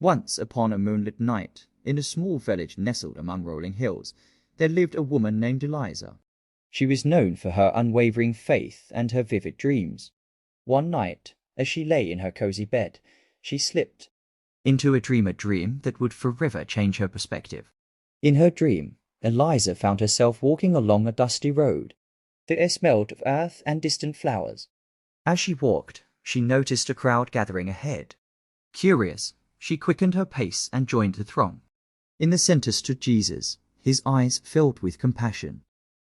Once upon a moonlit night, in a small village nestled among rolling hills, there lived a woman named Eliza. She was known for her unwavering faith and her vivid dreams. One night, as she lay in her cozy bed, she slipped into a dream that would forever change her perspective. In her dream, Eliza found herself walking along a dusty road. The air smelled of earth and distant flowers. As she walked, she noticed a crowd gathering ahead. Curious, she quickened her pace and joined the throng. In the center stood Jesus, his eyes filled with compassion.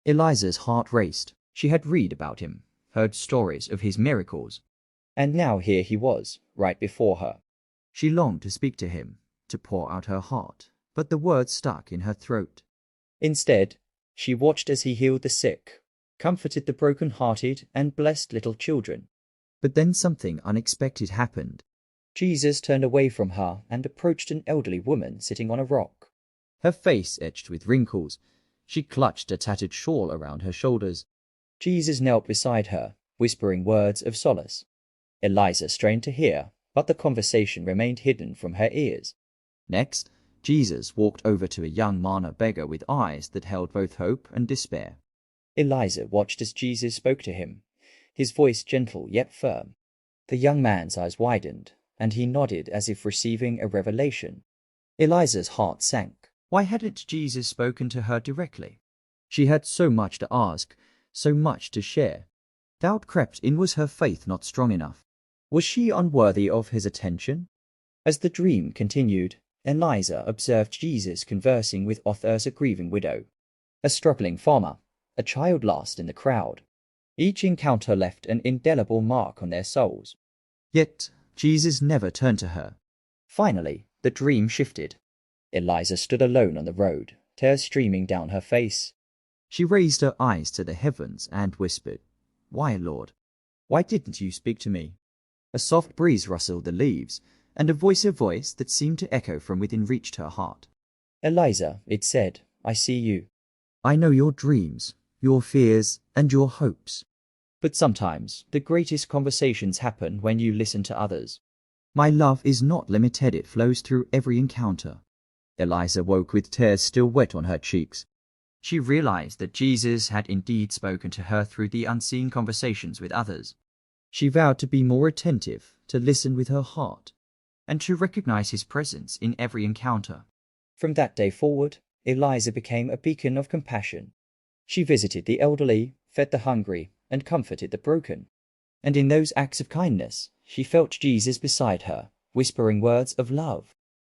Eliza's heart raced. She had read about him, heard stories of his miracles, and now here he was, right before her. She longed to speak to him, to pour out her heart, but the words stuck in her throat. Instead, she watched as he healed the sick, comforted the brokenhearted, and blessed little children. But then something unexpected happened. Jesus turned away from her and approached an elderly woman sitting on a rock. Her face etched with wrinkles. She clutched a tattered shawl around her shoulders. Jesus knelt beside her, whispering words of solace. Eliza strained to hear, but the conversation remained hidden from her ears. Next, Jesus walked over to a young Mana beggar with eyes that held both hope and despair. Eliza watched as Jesus spoke to him, his voice gentle yet firm. The young man's eyes widened, and he nodded as if receiving a revelation. Eliza's heart sank. Why hadn't Jesus spoken to her directly? She had so much to ask, so much to share. Doubt crept in. Was her faith not strong enough? Was she unworthy of his attention? As the dream continued, Eliza observed Jesus conversing with others, a grieving widow, a struggling farmer, a child lost in the crowd. Each encounter left an indelible mark on their souls. Yet Jesus never turned to her. Finally, the dream shifted. Eliza stood alone on the road, tears streaming down her face. She raised her eyes to the heavens and whispered, "Why, Lord? Why didn't you speak to me?" A soft breeze rustled the leaves, and a voice that seemed to echo from within reached her heart. "Eliza," it said, "I see you. I know your dreams, your fears, and your hopes. But sometimes the greatest conversations happen when you listen to others. My love is not limited, it flows through every encounter." Eliza woke with tears still wet on her cheeks. She realized that Jesus had indeed spoken to her through the unseen conversations with others. She vowed to be more attentive, to listen with her heart, and to recognize his presence in every encounter. From that day forward, Eliza became a beacon of compassion. She visited the elderly, fed the hungry, and comforted the broken. And in those acts of kindness, she felt Jesus beside her, whispering words of love.